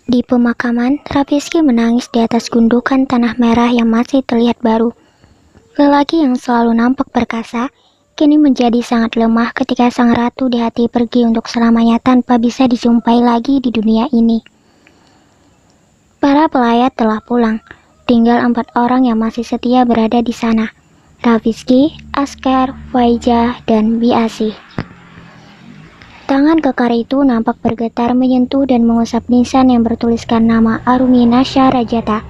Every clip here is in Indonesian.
Di pemakaman, Rafizky menangis di atas gundukan tanah merah yang masih terlihat baru. Lelaki yang selalu nampak perkasa, kini menjadi sangat lemah ketika sang ratu di hati pergi untuk selamanya tanpa bisa dijumpai lagi di dunia ini. Para pelayat telah pulang, tinggal 4 orang yang masih setia berada di sana. Rafizky, Askar, Faiza, dan Biasi. Tangan kekar itu nampak bergetar menyentuh dan mengusap nisan yang bertuliskan nama Arumi Nasya Rajata.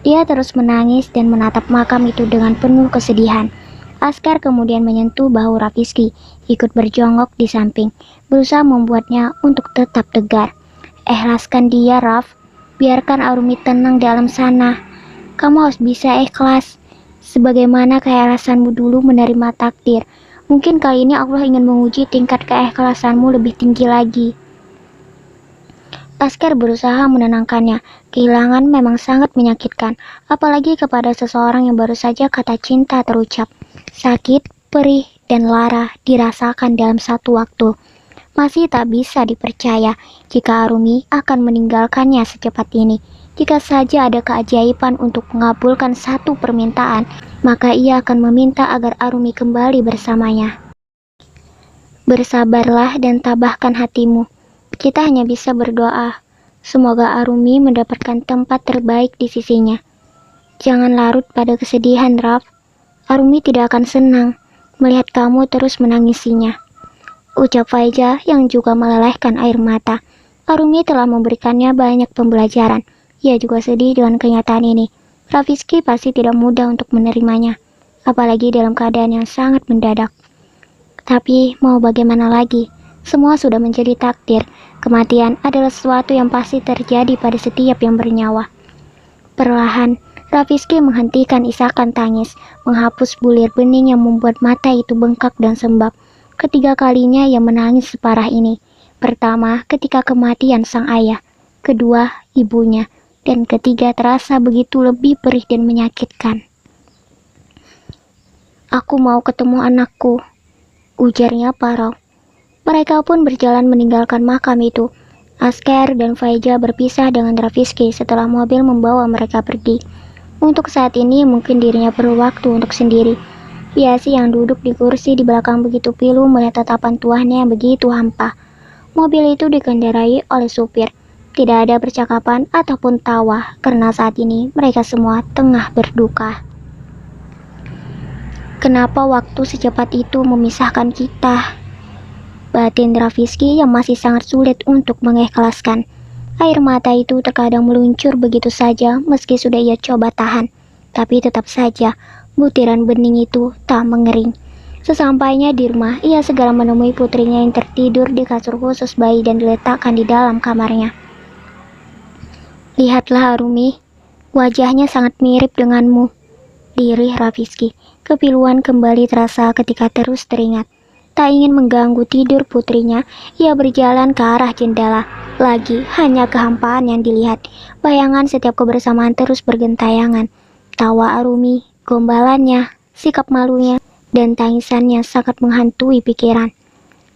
Dia terus menangis dan menatap makam itu dengan penuh kesedihan. Askar kemudian menyentuh bahu Rafizky, ikut berjongkok di samping, berusaha membuatnya untuk tetap tegar. Ikhlaskan dia, Raf. Biarkan Arumi tenang di alam sana. Kamu harus bisa ikhlas, sebagaimana keikhlasanmu dulu menerima takdir. Mungkin kali ini Allah ingin menguji tingkat keikhlasanmu lebih tinggi lagi. Askar berusaha menenangkannya. Kehilangan memang sangat menyakitkan, apalagi kepada seseorang yang baru saja kata cinta terucap. Sakit, perih, dan lara dirasakan dalam satu waktu. Masih tak bisa dipercaya jika Arumi akan meninggalkannya secepat ini. Jika saja ada keajaiban untuk mengabulkan satu permintaan, maka ia akan meminta agar Arumi kembali bersamanya. Bersabarlah dan tabahkan hatimu. Kita hanya bisa berdoa. Semoga Arumi mendapatkan tempat terbaik di sisinya. Jangan larut pada kesedihan, Raf. Arumi tidak akan senang melihat kamu terus menangisinya, ucap Faiza yang juga melelehkan air mata. Arumi telah memberikannya banyak pembelajaran. Ia juga sedih dengan kenyataan ini. Rafizky pasti tidak mudah untuk menerimanya, apalagi dalam keadaan yang sangat mendadak. Tapi mau bagaimana lagi? Semua sudah menjadi takdir. Kematian adalah sesuatu yang pasti terjadi pada setiap yang bernyawa. Perlahan, Rafizky menghentikan isakan tangis, menghapus bulir bening yang membuat mata itu bengkak dan sembab. Ketiga kalinya ia menangis separah ini. Pertama, ketika kematian sang ayah. Kedua, ibunya. Dan ketiga terasa begitu lebih perih dan menyakitkan. Aku mau ketemu anakku, ujarnya parau. Mereka pun berjalan meninggalkan makam itu. Askar dan Faiza berpisah dengan Rafizky setelah mobil membawa mereka pergi. Untuk saat ini mungkin dirinya perlu waktu untuk sendiri. Biasi yang duduk di kursi di belakang begitu pilu melihat tatapan tuannya yang begitu hampa. Mobil itu dikendarai oleh supir. Tidak ada percakapan ataupun tawa karena saat ini mereka semua tengah berduka. Kenapa waktu secepat itu memisahkan kita? Batin Rafizky yang masih sangat sulit untuk mengikhlaskan. Air mata itu terkadang meluncur begitu saja meski sudah ia coba tahan. Tapi tetap saja butiran bening itu tak mengering. Sesampainya di rumah, ia segera menemui putrinya yang tertidur di kasur khusus bayi dan diletakkan di dalam kamarnya. Lihatlah Arumi, wajahnya sangat mirip denganmu, lirih Rafizky. Kepiluan kembali terasa ketika terus teringat. Tak ingin mengganggu tidur putrinya, ia berjalan ke arah jendela. Lagi hanya kehampaan yang dilihat. Bayangan setiap kebersamaan terus bergentayangan. Tawa Arumi, gombalannya, sikap malunya, dan tangisannya sangat menghantui pikiran.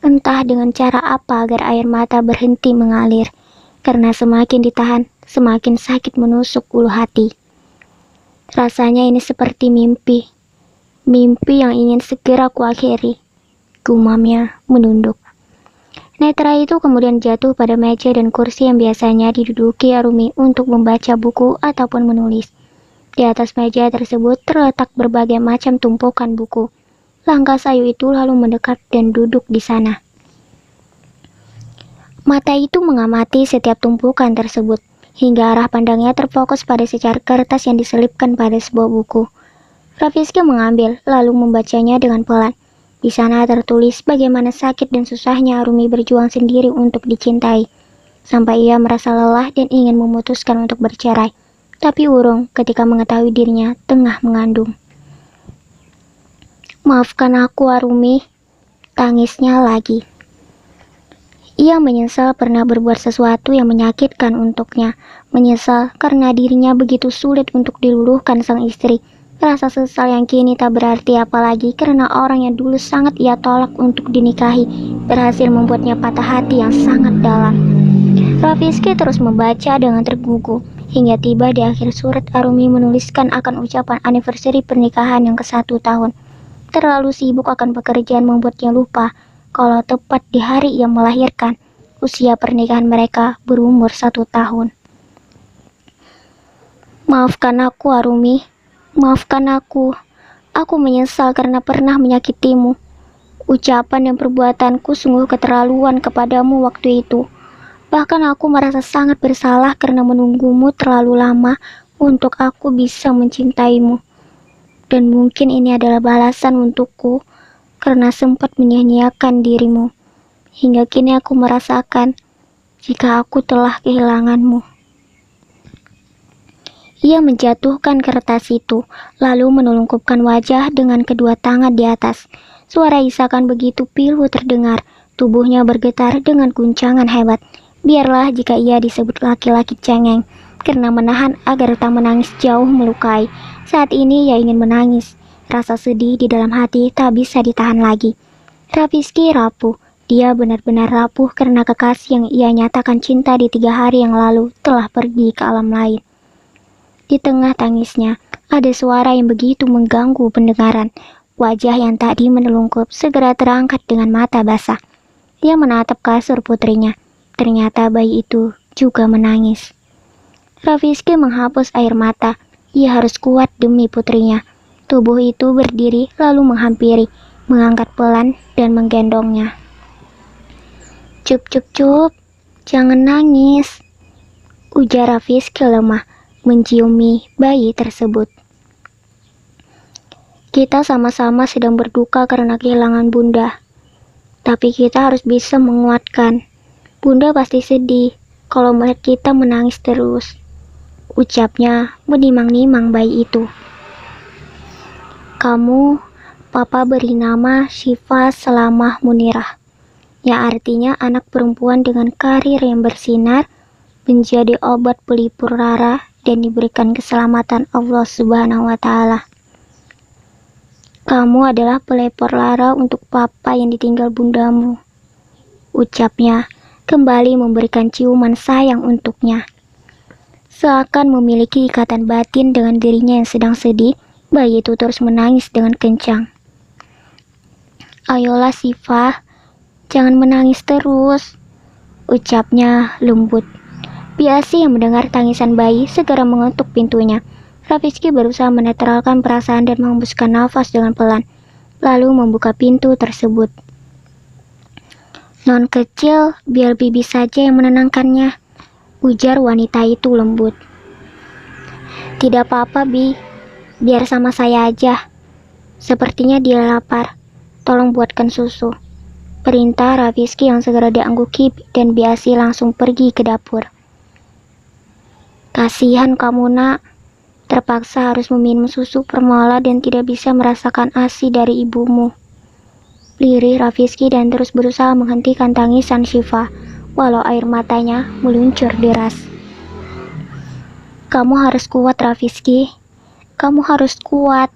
Entah dengan cara apa agar air mata berhenti mengalir. Karena semakin ditahan, semakin sakit menusuk ulu hati. Rasanya ini seperti mimpi. Mimpi yang ingin segera kuakhiri, gumamnya menunduk. Netra itu kemudian jatuh pada meja dan kursi yang biasanya diduduki Arumi untuk membaca buku ataupun menulis. Di atas meja tersebut terletak berbagai macam tumpukan buku. Langkah sayu itu lalu mendekat dan duduk di sana. Mata itu mengamati setiap tumpukan tersebut, hingga arah pandangnya terfokus pada secari kertas yang diselipkan pada sebuah buku. Rafizky mengambil, lalu membacanya dengan pelan. Di sana tertulis bagaimana sakit dan susahnya Arumi berjuang sendiri untuk dicintai, sampai ia merasa lelah dan ingin memutuskan untuk bercerai. Tapi urung ketika mengetahui dirinya tengah mengandung. Maafkan aku Arumi, tangisnya lagi. Ia menyesal pernah berbuat sesuatu yang menyakitkan untuknya, menyesal karena dirinya begitu sulit untuk diluluhkan sang istri. Rasa sesal yang kini tak berarti apalagi karena orang yang dulu sangat ia tolak untuk dinikahi berhasil membuatnya patah hati yang sangat dalam. Rafizky terus membaca dengan tergugu, hingga tiba di akhir surat Arumi menuliskan akan ucapan anniversary pernikahan yang ke-1 tahun. Terlalu sibuk akan pekerjaan membuatnya lupa kalau tepat di hari ia melahirkan, usia pernikahan mereka berumur 1 tahun. Maafkan aku, Arumi. Maafkan aku. Aku menyesal karena pernah menyakitimu. Ucapan dan perbuatanku sungguh keterlaluan kepadamu waktu itu. Bahkan aku merasa sangat bersalah karena menunggumu terlalu lama untuk aku bisa mencintaimu. Dan mungkin ini adalah balasan untukku karena sempat menyia-nyiakan dirimu. Hingga kini aku merasakan jika aku telah kehilanganmu. Ia menjatuhkan kertas itu, lalu menelungkupkan wajah dengan kedua tangan di atas. Suara isakan begitu pilu terdengar, tubuhnya bergetar dengan guncangan hebat. Biarlah jika ia disebut laki-laki cengeng, karena menahan agar tak menangis jauh melukai. Saat ini ia ingin menangis. Rasa sedih di dalam hati tak bisa ditahan lagi. Rafizky rapuh. Dia benar-benar rapuh karena kekasih yang ia nyatakan cinta di 3 hari yang lalu telah pergi ke alam lain. Di tengah tangisnya, ada suara yang begitu mengganggu pendengaran. Wajah yang tadi menelungkup segera terangkat dengan mata basah. Dia menatap kasur putrinya. Ternyata bayi itu juga menangis. Rafizky menghapus air mata. Ia harus kuat demi putrinya. Tubuh itu berdiri lalu menghampiri, mengangkat pelan dan menggendongnya. Cup, cup, cup, jangan nangis, ujar Rafizky lemah, menciumi bayi tersebut. Kita sama-sama sedang berduka karena kehilangan Bunda. Tapi kita harus bisa menguatkan. Bunda pasti sedih kalau melihat kita menangis terus, ucapnya menimang-nimang bayi itu. Kamu, Papa beri nama Syifa Salamah Munirah, yang artinya anak perempuan dengan karir yang bersinar, menjadi obat pelipur lara dan diberikan keselamatan Allah Subhanahu wa Ta'ala. Kamu adalah pelipur lara untuk Papa yang ditinggal bundamu, ucapnya, kembali memberikan ciuman sayang untuknya. Seakan memiliki ikatan batin dengan dirinya yang sedang sedih, bayi itu terus menangis dengan kencang. Ayolah Syifa, jangan menangis terus, ucapnya lembut. Biasi yang mendengar tangisan bayi segera mengetuk pintunya. Rafizky berusaha menetralkan perasaan dan menghembuskan nafas dengan pelan, lalu membuka pintu tersebut. Non kecil, biar bibi saja yang menenangkannya, ujar wanita itu lembut. Tidak apa-apa, Bi. Biar sama saya aja. Sepertinya dia lapar. Tolong buatkan susu. Perintah Rafizky yang segera diangguki dan Biasi langsung pergi ke dapur. Kasihan kamu, Nak. Terpaksa harus meminum susu permola dan tidak bisa merasakan ASI dari ibumu. Lirih Rafizky dan terus berusaha menghentikan tangisan Syifa, walau air matanya meluncur deras. Kamu harus kuat, Rafizky. Kamu harus kuat.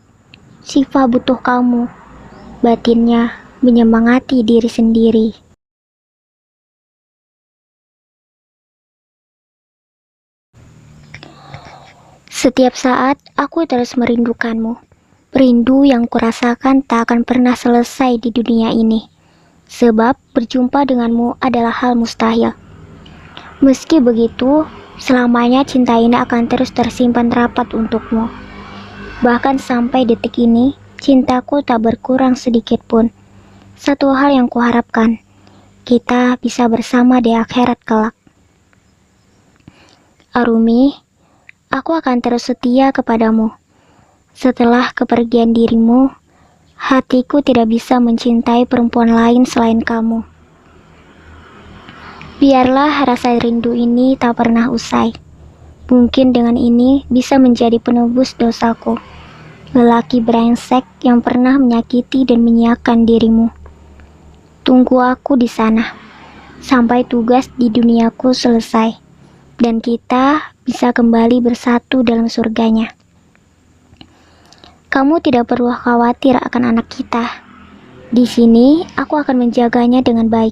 Syifa butuh kamu. Batinnya menyemangati diri sendiri. Setiap saat aku terus merindukanmu. Rindu yang kurasakan tak akan pernah selesai di dunia ini. Sebab berjumpa denganmu adalah hal mustahil. Meski begitu, selamanya cinta ini akan terus tersimpan rapat untukmu. Bahkan sampai detik ini, cintaku tak berkurang sedikit pun. Satu hal yang kuharapkan, kita bisa bersama di akhirat kelak. Arumi, aku akan terus setia kepadamu. Setelah kepergian dirimu, hatiku tidak bisa mencintai perempuan lain selain kamu. Biarlah rasa rindu ini tak pernah usai. Mungkin dengan ini bisa menjadi penebus dosaku. Lelaki brengsek yang pernah menyakiti dan menyiakan dirimu. Tunggu aku di sana, sampai tugas di duniaku selesai, dan kita bisa kembali bersatu dalam surganya. Kamu tidak perlu khawatir akan anak kita. Di sini, aku akan menjaganya dengan baik.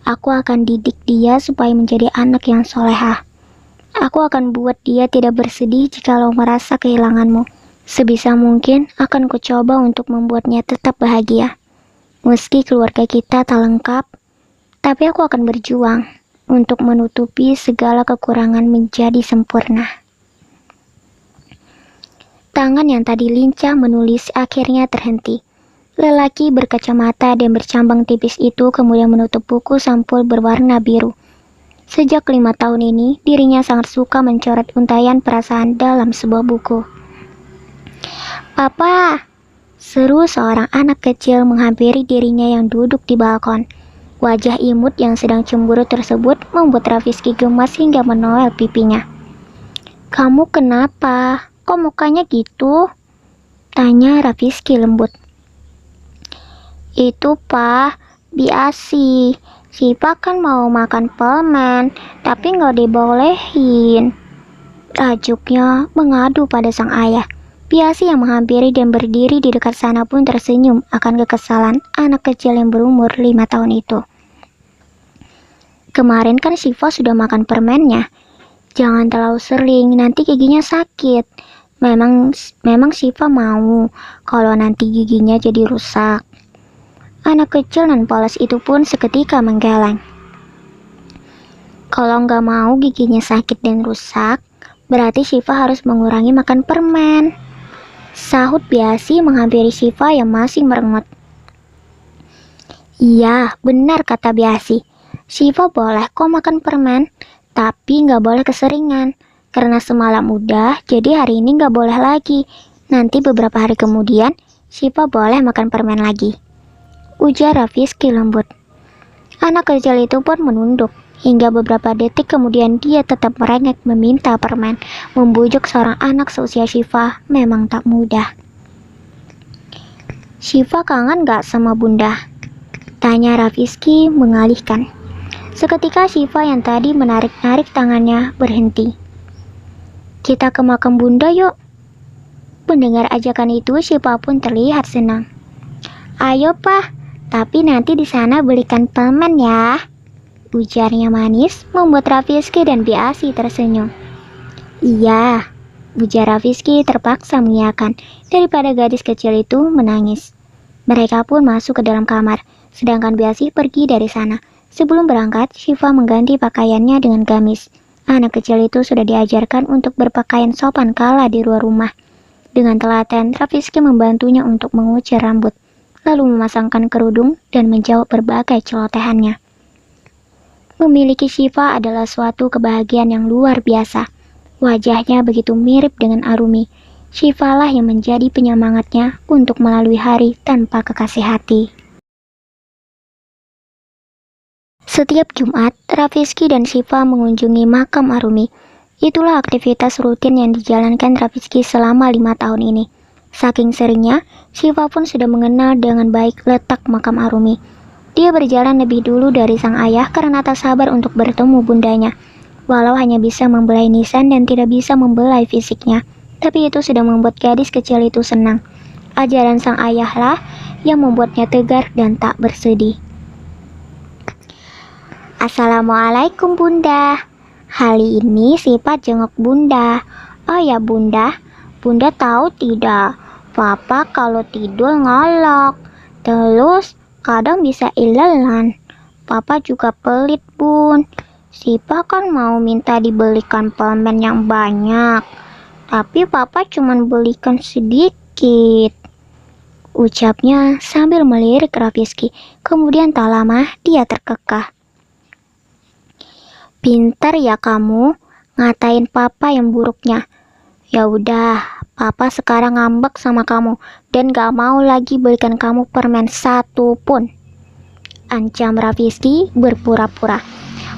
Aku akan didik dia supaya menjadi anak yang solehah. Aku akan buat dia tidak bersedih jikalau merasa kehilanganmu. Sebisa mungkin akan kucoba untuk membuatnya tetap bahagia. Meski keluarga kita tak lengkap, tapi aku akan berjuang untuk menutupi segala kekurangan menjadi sempurna. Tangan yang tadi lincah menulis akhirnya terhenti. Lelaki berkacamata dan bercambang tipis itu kemudian menutup buku sampul berwarna biru. Sejak 5 tahun ini, dirinya sangat suka mencoret untayan perasaan dalam sebuah buku. "Papa!" seru seorang anak kecil menghampiri dirinya yang duduk di balkon. Wajah imut yang sedang cemburu tersebut membuat Rafizky gemas hingga menoel pipinya. "Kamu kenapa? Kok mukanya gitu?" tanya Rafizky lembut. "Itu Pak, Biasi. Siva kan mau makan permen, tapi nggak dibolehin," rajuknya mengadu pada sang ayah. Biasi yang menghampiri dan berdiri di dekat sana pun tersenyum akan kekesalan anak kecil yang berumur 5 tahun itu. "Kemarin kan Siva sudah makan permennya. Jangan terlalu sering, nanti giginya sakit. Memang Siva mau kalau nanti giginya jadi rusak." Anak kecil dan polos itu pun seketika menggeleng. "Kalau nggak mau giginya sakit dan rusak, berarti Siva harus mengurangi makan permen," sahut Biasi menghampiri Siva yang masih merengut. "Iya, benar kata Biasi. Siva boleh kok makan permen, tapi nggak boleh keseringan. Karena semalam udah, jadi hari ini nggak boleh lagi. Nanti beberapa hari kemudian, Siva boleh makan permen lagi," ujar Rafizky lembut. Anak kecil itu pun menunduk. Hingga beberapa detik kemudian dia tetap merengek meminta permen. Membujuk seorang anak seusia Siva memang tak mudah. "Siva kangen gak sama bunda?" tanya Rafizky mengalihkan. Seketika Siva yang tadi menarik-narik tangannya berhenti. "Kita ke makam bunda yuk." Mendengar ajakan itu, Siva pun terlihat senang. "Ayo Pak, tapi nanti di sana belikan permen ya," ujarnya manis membuat Rafizky dan Biasi tersenyum. "Iya," ujar Rafizky terpaksa mengiyakan daripada gadis kecil itu menangis. Mereka pun masuk ke dalam kamar, sedangkan Biasi pergi dari sana. Sebelum berangkat, Siva mengganti pakaiannya dengan gamis. Anak kecil itu sudah diajarkan untuk berpakaian sopan kala di luar rumah. Dengan telaten, Rafizky membantunya untuk mengucir rambut, lalu memasangkan kerudung dan menjawab berbagai celotehannya. Memiliki Siva adalah suatu kebahagiaan yang luar biasa. Wajahnya begitu mirip dengan Arumi. Siva lah yang menjadi penyemangatnya untuk melalui hari tanpa kekasih hati. Setiap Jumat, Rafizky dan Siva mengunjungi makam Arumi. Itulah aktivitas rutin yang dijalankan Rafizky selama 5 tahun ini. Saking seringnya, Siva pun sudah mengenal dengan baik letak makam Arumi. Dia berjalan lebih dulu dari sang ayah karena tak sabar untuk bertemu bundanya. Walau hanya bisa membelai nisan dan tidak bisa membelai fisiknya, tapi itu sudah membuat gadis kecil itu senang. Ajaran sang ayahlah yang membuatnya tegar dan tak bersedih. "Assalamualaikum bunda. Hari ini Siva jenguk bunda. Oh ya bunda, bunda tahu tidak, papa kalau tidur ngolok, terus kadang bisa ilelan. Papa juga pelit bun. Siva kan mau minta dibelikan permen yang banyak, tapi papa cuma belikan sedikit," ucapnya sambil melirik Rafizky. Kemudian tak lama dia terkekeh. "Pintar ya kamu, ngatain papa yang buruknya. Ya udah, papa sekarang ngambek sama kamu dan gak mau lagi belikan kamu permen satu pun," ancam Rafizky berpura-pura.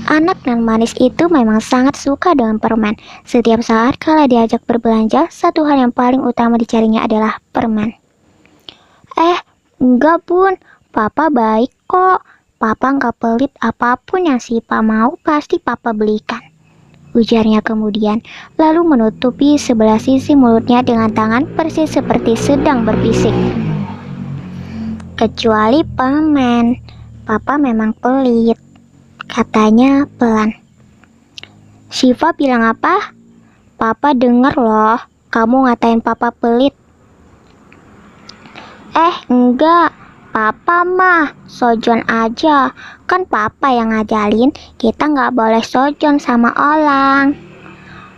Anak nan manis itu memang sangat suka dengan permen. Setiap saat kala diajak berbelanja, satu hal yang paling utama dicarinya adalah permen. Enggak bun, papa baik kok. Papa nggak pelit, apapun yang Siva mau pasti papa belikan, ujarnya kemudian, lalu menutupi sebelah sisi mulutnya dengan tangan persis seperti sedang berbisik. "Kecuali permen, papa memang pelit," katanya pelan. Syifa bilang apa? Papa denger loh, kamu ngatain papa pelit. Enggak, papa mah sojon aja. Kan papa yang ngajalin kita nggak boleh sojon sama orang.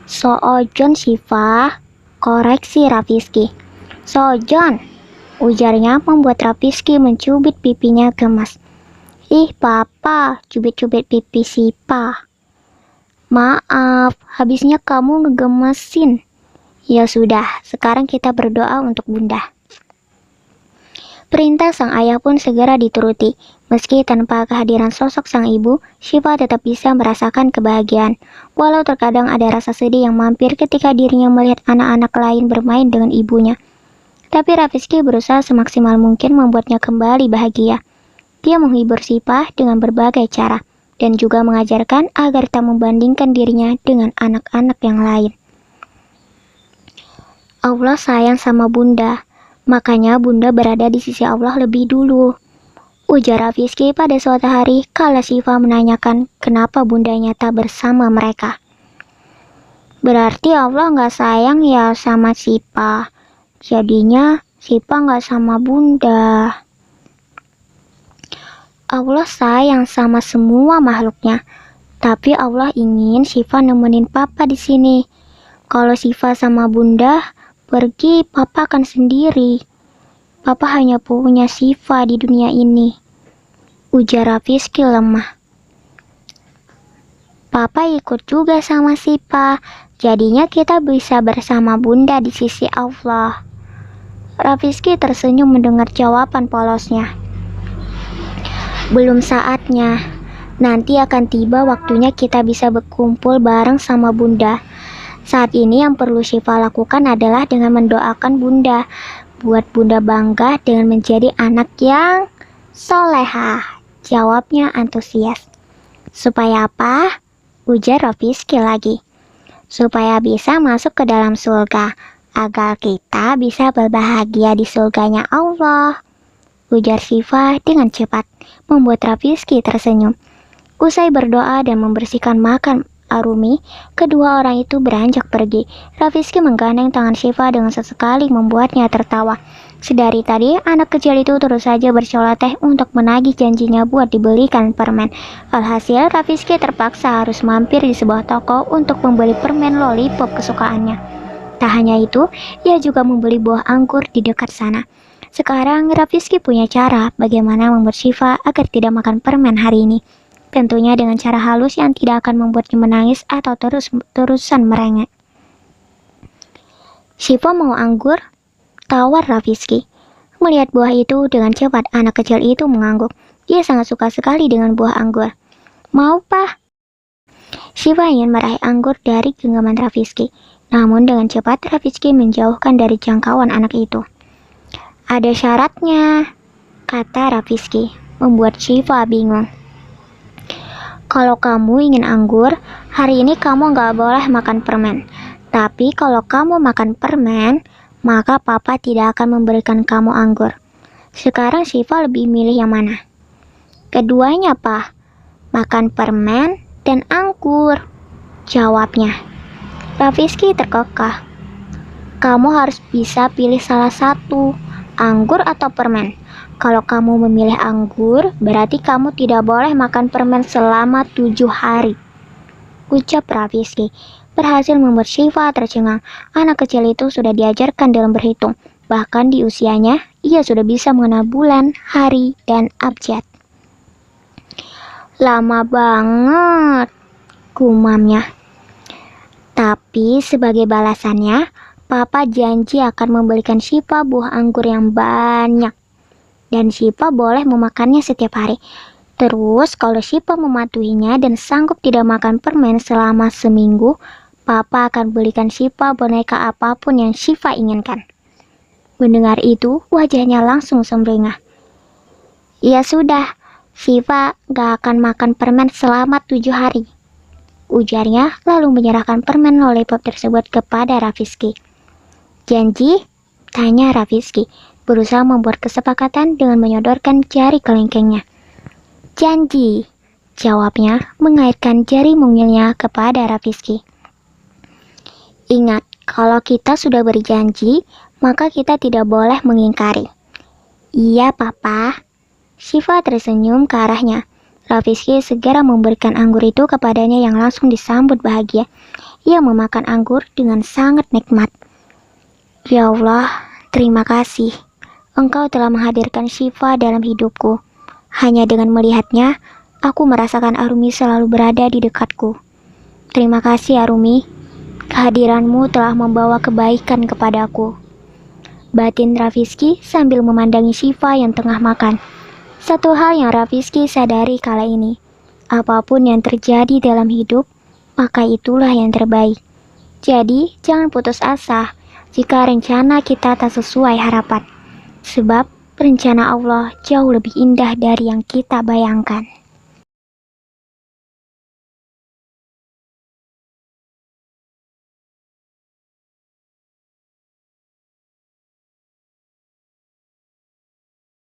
Soojon Syifa, koreksi Rafizky. Sojon, ujarnya membuat Rafizky mencubit pipinya gemas. Ih papa, cubit-cubit pipi Syifa. Maaf, habisnya kamu ngegemesin. Ya sudah, sekarang kita berdoa untuk bunda. Perintah sang ayah pun segera dituruti. Meski tanpa kehadiran sosok sang ibu, Syifa tetap bisa merasakan kebahagiaan. Walau terkadang ada rasa sedih yang mampir ketika dirinya melihat anak-anak lain bermain dengan ibunya. Tapi Rafizky berusaha semaksimal mungkin membuatnya kembali bahagia. Dia menghibur Syifa dengan berbagai cara, dan juga mengajarkan agar tak membandingkan dirinya dengan anak-anak yang lain. Allah sayang sama bunda. Makanya bunda berada di sisi Allah lebih dulu, ujar Rafizky pada suatu hari kala Syifa menanyakan kenapa bundanya tak bersama mereka. Berarti Allah nggak sayang ya sama Syifa, jadinya Syifa nggak sama bunda. Allah sayang sama semua makhluknya, tapi Allah ingin Syifa nemenin papa di sini. Kalau Syifa sama bunda pergi, papa akan sendiri. Papa hanya punya Syifa di dunia ini, ujar Rafizky lemah. Papa ikut juga sama Syifa, jadinya kita bisa bersama bunda di sisi Allah. Rafizky tersenyum mendengar jawaban polosnya. Belum saatnya, nanti akan tiba waktunya kita bisa berkumpul bareng sama bunda. Saat ini yang perlu Syifa lakukan adalah dengan mendoakan bunda, buat bunda bangga dengan menjadi anak yang solehah, jawabnya antusias. Supaya apa? Ujar Rafizky lagi. Supaya bisa masuk ke dalam surga, agar kita bisa berbahagia di surganya Allah, ujar Syifa dengan cepat, membuat Rafizky tersenyum. Usai berdoa dan membersihkan makam Arumi, kedua orang itu beranjak pergi. Rafizky menggandeng tangan Syifa dengan sesekali membuatnya tertawa. Sedari tadi, anak kecil itu terus saja berceloteh untuk menagih janjinya buat dibelikan permen. Alhasil, Rafizky terpaksa harus mampir di sebuah toko untuk membeli permen lollipop kesukaannya. Tak hanya itu, ia juga membeli buah anggur di dekat sana. Sekarang, Rafizky punya cara bagaimana membuat Syifa agar tidak makan permen hari ini. Tentunya dengan cara halus yang tidak akan membuatnya menangis atau terus-terusan merengek. Syifa mau anggur? Tawar Rafizky. Melihat buah itu dengan cepat, anak kecil itu mengangguk. Dia sangat suka sekali dengan buah anggur. Mau, Pak? Syifa ingin meraih anggur dari genggaman Rafizky. Namun dengan cepat Rafizky menjauhkan dari jangkauan anak itu. Ada syaratnya, kata Rafizky, membuat Syifa bingung. Kalau kamu ingin anggur, hari ini kamu nggak boleh makan permen. Tapi kalau kamu makan permen, maka papa tidak akan memberikan kamu anggur. Sekarang Syifa lebih milih yang mana? Keduanya, Pak. Makan permen dan anggur, jawabnya. Rafizky terkekeh. Kamu harus bisa pilih salah satu, anggur atau permen. Kalau kamu memilih anggur, berarti kamu tidak boleh makan permen selama 7 hari, ucap Rafizky. Berhasil membuat Syifa tercengang. Anak kecil itu sudah diajarkan dalam berhitung. Bahkan di usianya, ia sudah bisa mengenal bulan, hari, dan abjad. Lama banget, gumamnya. Tapi sebagai balasannya, papa janji akan membelikan Syifa buah anggur yang banyak. Dan Syifa boleh memakannya setiap hari. Terus kalau Syifa mematuhinya dan sanggup tidak makan permen selama seminggu, papa akan belikan Syifa boneka apapun yang Syifa inginkan. Mendengar itu, wajahnya langsung sumringah. Ya sudah, Syifa gak akan makan permen selama 7 hari, ujarnya lalu menyerahkan permen lollipop tersebut kepada Rafizky. Janji? Tanya Rafizky, berusaha membuat kesepakatan dengan menyodorkan jari kelingkingnya. Janji, jawabnya mengaitkan jari mungilnya kepada Rafizky. Ingat, kalau kita sudah berjanji, maka kita tidak boleh mengingkari. Iya, Papa. Syifa tersenyum ke arahnya. Rafizky segera memberikan anggur itu kepadanya yang langsung disambut bahagia. Ia memakan anggur dengan sangat nikmat. Ya Allah, terima kasih. Engkau telah menghadirkan Syifa dalam hidupku. Hanya dengan melihatnya, aku merasakan Arumi selalu berada di dekatku. Terima kasih, Arumi. Kehadiranmu telah membawa kebaikan kepadaku. Batin Rafizky sambil memandangi Syifa yang tengah makan. Satu hal yang Rafizky sadari kala ini, apapun yang terjadi dalam hidup, maka itulah yang terbaik. Jadi, jangan putus asa jika rencana kita tak sesuai harapan. Sebab, rencana Allah jauh lebih indah dari yang kita bayangkan.